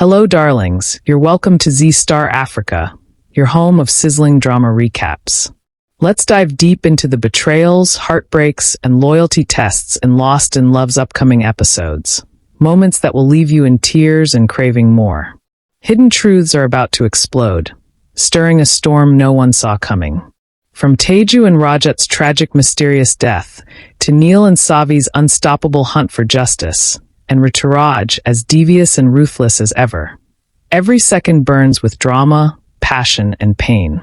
Hello, darlings. You're welcome to Z-Star Africa, your home of sizzling drama recaps. Let's dive deep into the betrayals, heartbreaks, and loyalty tests in Lost in Love's upcoming episodes. Moments that will leave you in tears and craving more. Hidden truths are about to explode, stirring a storm no one saw coming. From Téju and Rajat's tragic, mysterious death, to Neil and Savvi's unstoppable hunt for justice, and Rituraj as devious and ruthless as ever. Every second burns with drama, passion, and pain.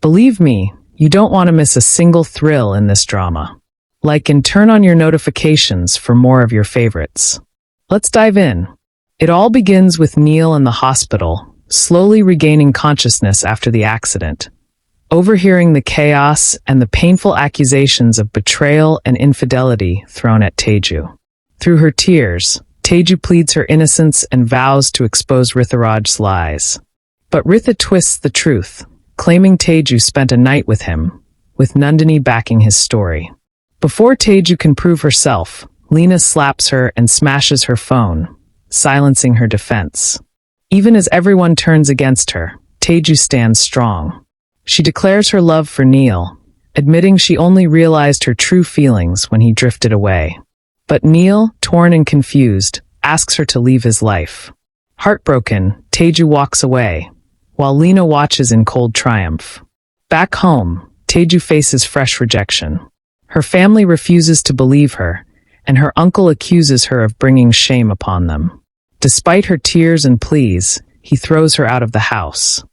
Believe me, you don't want to miss a single thrill in this drama. Like and turn on your notifications for more of your favorites. Let's dive in. It all begins with Neil in the hospital, slowly regaining consciousness after the accident. Overhearing the chaos and the painful accusations of betrayal and infidelity thrown at Téju. Through her tears, Téju pleads her innocence and vows to expose Rituraj's lies. But Ritha twists the truth, claiming Téju spent a night with him, with Nandini backing his story. Before Téju can prove herself, Lena slaps her and smashes her phone, silencing her defense. Even as everyone turns against her, Téju stands strong. She declares her love for Neil, admitting she only realized her true feelings when he drifted away. But Neil, torn and confused, asks her to leave his life. Heartbroken, Téju walks away, while Lena watches in cold triumph. Back home, Téju faces fresh rejection. Her family refuses to believe her, and her uncle accuses her of bringing shame upon them. Despite her tears and pleas, he throws her out of the house.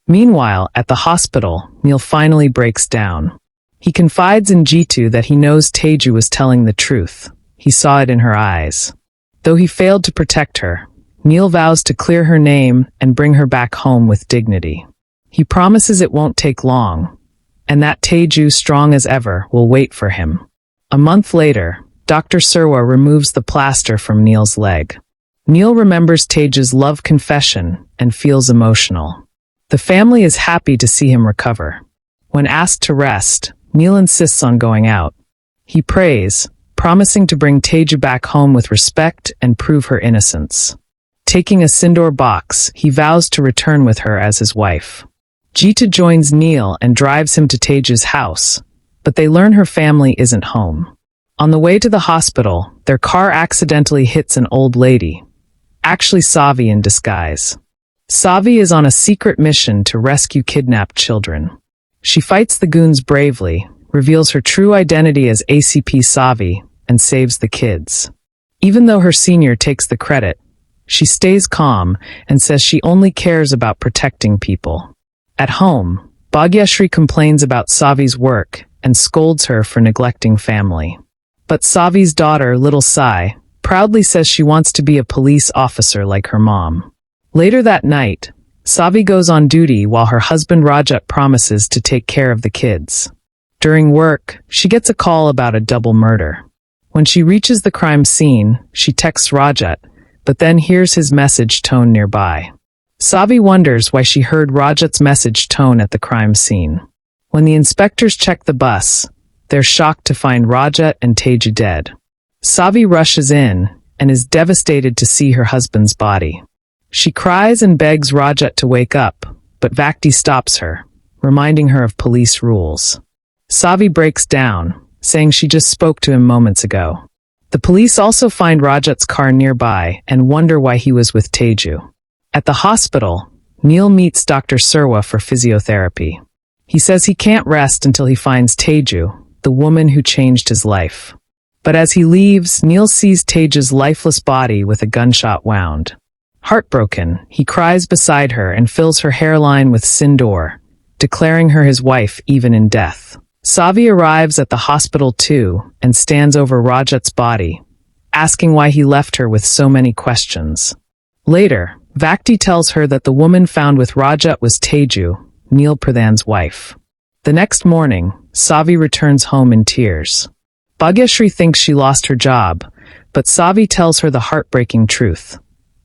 Meanwhile, at the hospital, Neil finally breaks down. He confides in Jitu that he knows Téju was telling the truth. He saw it in her eyes. Though he failed to protect her, Neil vows to clear her name and bring her back home with dignity. He promises it won't take long, and that Téju, strong as ever, will wait for him. A month later, Dr. Surwa removes the plaster from Neil's leg. Neil remembers Téju's love confession and feels emotional. The family is happy to see him recover. When asked to rest, Neil insists on going out. He prays, promising to bring Téju back home with respect and prove her innocence. Taking a sindoor box, he vows to return with her as his wife. Jitu joins Neil and drives him to Téju's house, but they learn her family isn't home. On the way to the hospital, their car accidentally hits an old lady, actually Savvi in disguise. Savvi is on a secret mission to rescue kidnapped children. She fights the goons bravely, reveals her true identity as ACP Savvi, and saves the kids. Even though her senior takes the credit, she stays calm and says she only cares about protecting people. At home, Bhagyashree complains about Savvi's work and scolds her for neglecting family. But Savvi's daughter, little Sai, proudly says she wants to be a police officer like her mom. Later that night, Savvi goes on duty while her husband Rajat promises to take care of the kids. During work, she gets a call about a double murder. When she reaches the crime scene, she texts Rajat, but then hears his message tone nearby. Savvi wonders why she heard Rajat's message tone at the crime scene. When the inspectors check the bus, they're shocked to find Rajat and Téju dead. Savvi rushes in and is devastated to see her husband's body. She cries and begs Rajat to wake up, but Vakti stops her, reminding her of police rules. Savvi breaks down, saying she just spoke to him moments ago. The police also find Rajat's car nearby and wonder why he was with Téju. At the hospital, Neil meets Dr. Surwa for physiotherapy. He says he can't rest until he finds Téju, the woman who changed his life. But as he leaves, Neil sees Téju's lifeless body with a gunshot wound. Heartbroken, he cries beside her and fills her hairline with sindoor, declaring her his wife even in death. Savvi arrives at the hospital too and stands over Rajat's body, asking why he left her with so many questions. Later, Vakti tells her that the woman found with Rajat was Téju, Neil Pradhan's wife. The next morning, Savvi returns home in tears. Bhagyashree thinks she lost her job, but Savvi tells her the heartbreaking truth.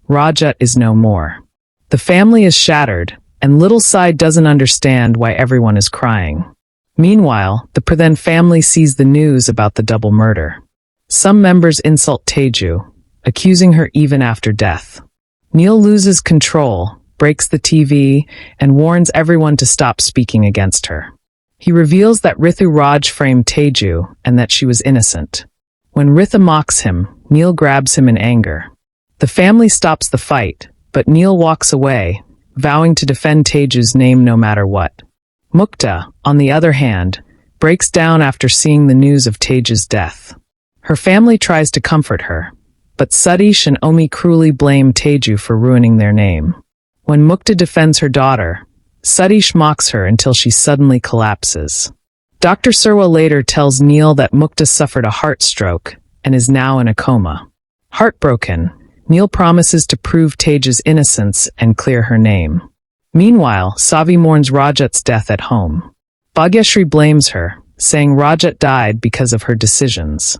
Rajat is no more. The family is shattered, and little Sai doesn't understand why everyone is crying. Meanwhile, the Pradhan family sees the news about the double murder. Some members insult Téju, accusing her even after death. Neil loses control, breaks the TV, and warns everyone to stop speaking against her. He reveals that Rituraj framed Téju and that she was innocent. When Ritha mocks him, Neil grabs him in anger. The family stops the fight, but Neil walks away, vowing to defend Teju's name no matter what. Mukta, on the other hand, breaks down after seeing the news of Teju's death. Her family tries to comfort her, but Satish and Omi cruelly blame Téju for ruining their name. When Mukta defends her daughter, Satish mocks her until she suddenly collapses. Dr. Surwa later tells Neil that Mukta suffered a heart stroke and is now in a coma. Heartbroken, Neil promises to prove Teju's innocence and clear her name. Meanwhile, Savvi mourns Rajat's death at home. Bhagyashree blames her, saying Rajat died because of her decisions.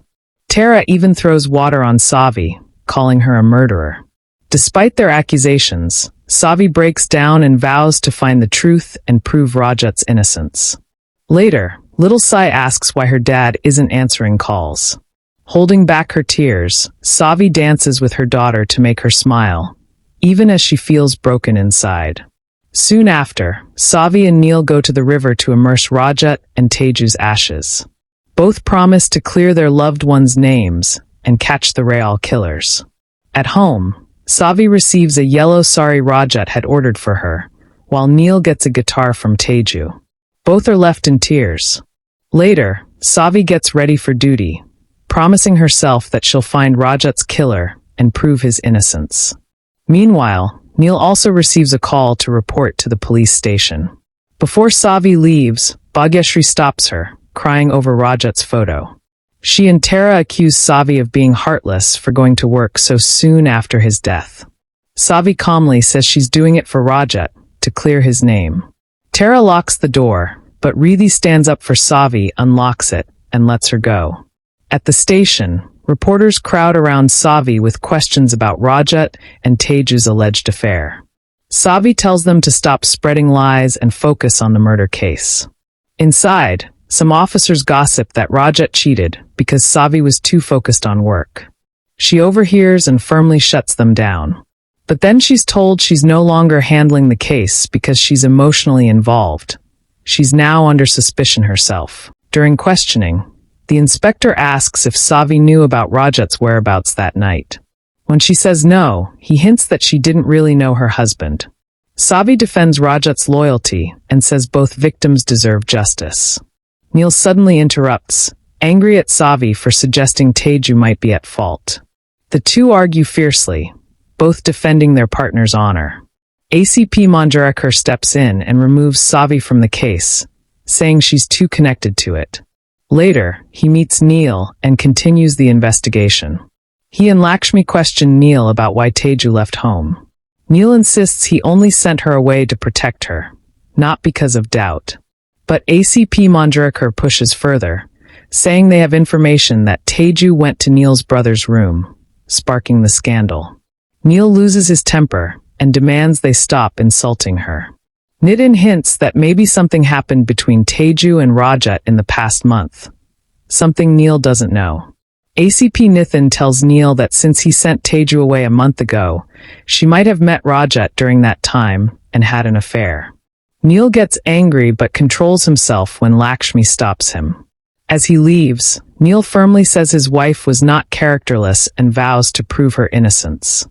Tara even throws water on Savvi, calling her a murderer. Despite their accusations, Savvi breaks down and vows to find the truth and prove Rajat's innocence. Later, Little Sai asks why her dad isn't answering calls. Holding back her tears, Savvi dances with her daughter to make her smile, even as she feels broken inside. Soon after, Savvi and Neil go to the river to immerse Rajat and Teju's ashes. Both promise to clear their loved ones' names and catch the Rayal killers. At home, Savvi receives a yellow sari Rajat had ordered for her, while Neil gets a guitar from Téju. Both are left in tears. Later, Savvi gets ready for duty, promising herself that she'll find Rajat's killer and prove his innocence. Meanwhile, Neil also receives a call to report to the police station. Before Savvi leaves, Bhagyashree stops her, crying over Rajat's photo. She and Tara accuse Savvi of being heartless for going to work so soon after his death. Savvi calmly says she's doing it for Rajat, to clear his name. Tara locks the door, but Rithi stands up for Savvi, unlocks it, and lets her go. At the station, reporters crowd around Savvi with questions about Rajat and Teju's alleged affair. Savvi tells them to stop spreading lies and focus on the murder case. Inside, some officers gossip that Rajat cheated because Savvi was too focused on work. She overhears and firmly shuts them down. But then she's told she's no longer handling the case because she's emotionally involved. She's now under suspicion herself. During questioning, the inspector asks if Savvi knew about Rajat's whereabouts that night. When she says no, he hints that she didn't really know her husband. Savvi defends Rajat's loyalty and says both victims deserve justice. Neil suddenly interrupts, angry at Savvi for suggesting Téju might be at fault. The two argue fiercely, both defending their partner's honor. ACP Manjarekar steps in and removes Savvi from the case, saying she's too connected to it. Later, he meets Neil and continues the investigation. He and Lakshmi question Neil about why Téju left home. Neil insists he only sent her away to protect her, not because of doubt. But ACP Manjarekar pushes further, saying they have information that Téju went to Neil's brother's room, sparking the scandal. Neil loses his temper and demands they stop insulting her. Nitin hints that maybe something happened between Téju and Rajat in the past month, something Neil doesn't know. ACP Nitin tells Neil that since he sent Téju away a month ago, she might have met Rajat during that time and had an affair. Neil gets angry but controls himself when Lakshmi stops him. As he leaves, Neil firmly says his wife was not characterless and vows to prove her innocence.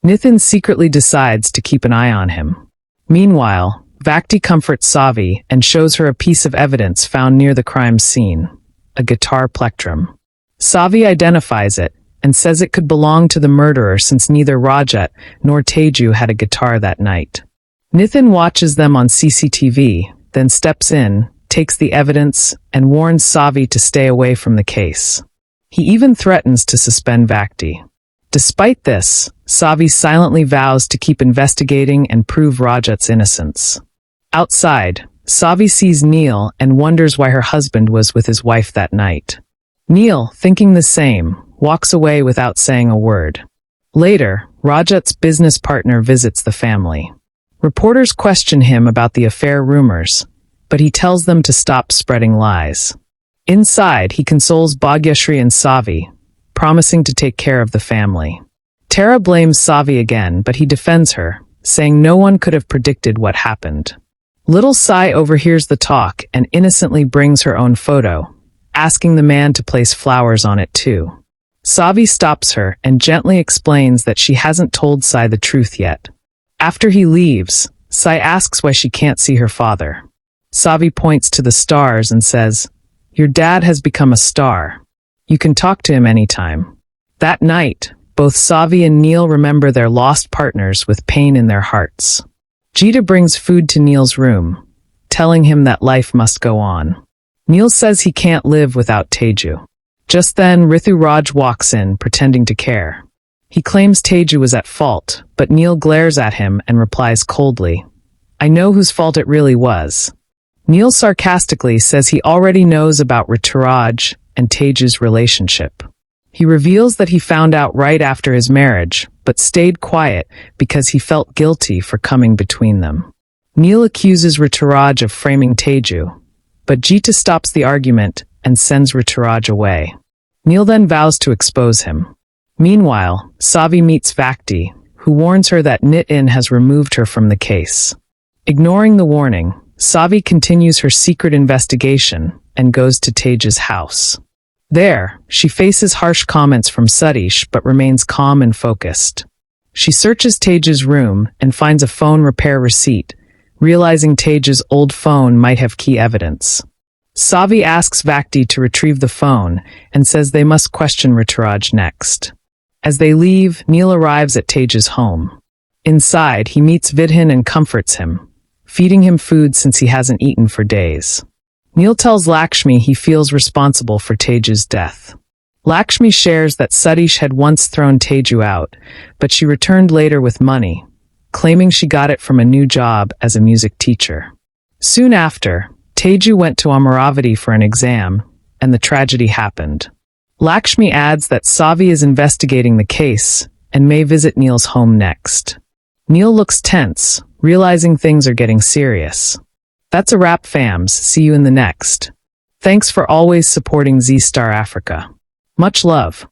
Nitin secretly decides to keep an eye on him. Meanwhile, Vakti comforts Savvi and shows her a piece of evidence found near the crime scene, a guitar plectrum. Savvi identifies it and says it could belong to the murderer since neither Rajat nor Téju had a guitar that night. Nitin watches them on CCTV, then steps in, takes the evidence, and warns Savvi to stay away from the case. He even threatens to suspend Vakti. Despite this, Savvi silently vows to keep investigating and prove Rajat's innocence. Outside, Savvi sees Neil and wonders why her husband was with his wife that night. Neil, thinking the same, walks away without saying a word. Later, Rajat's business partner visits the family. Reporters question him about the affair rumors, but he tells them to stop spreading lies. Inside, he consoles Bhagyashree and Savvi, promising to take care of the family. Tara blames Savvi again, but he defends her, saying no one could have predicted what happened. Little Sai overhears the talk and innocently brings her own photo, asking the man to place flowers on it too. Savvi stops her and gently explains that she hasn't told Sai the truth yet. After he leaves, Sai asks why she can't see her father. Savvi points to the stars and says, "Your dad has become a star. You can talk to him anytime." That night, both Savvi and Neil remember their lost partners with pain in their hearts. Jita brings food to Neil's room, telling him that life must go on. Neil says he can't live without Téju. Just then, Rituraj walks in, pretending to care. He claims Téju was at fault, but Neil glares at him and replies coldly, "I know whose fault it really was." Neil sarcastically says he already knows about Rituraj and Téju's relationship. He reveals that he found out right after his marriage, but stayed quiet because he felt guilty for coming between them. Neil accuses Rituraj of framing Téju, but Jita stops the argument and sends Rituraj away. Neil then vows to expose him. Meanwhile, Savvi meets Vakti, who warns her that Nitin has removed her from the case. Ignoring the warning, Savvi continues her secret investigation and goes to Téju's house. There, she faces harsh comments from Satish but remains calm and focused. She searches Téju's room and finds a phone repair receipt, realizing Téju's old phone might have key evidence. Savvi asks Vakti to retrieve the phone and says they must question Rituraj next. As they leave, Neil arrives at Téju's home. Inside, he meets Vidhin and comforts him, feeding him food since he hasn't eaten for days. Neil tells Lakshmi he feels responsible for Téju's death. Lakshmi shares that Satish had once thrown Téju out, but she returned later with money, claiming she got it from a new job as a music teacher. Soon after, Téju went to Amaravati for an exam, and the tragedy happened. Lakshmi adds that Savvi is investigating the case and may visit Neil's home next. Neil looks tense, realizing things are getting serious. That's a wrap, fams. See you in the next. Thanks for always supporting Z Star Africa. Much love.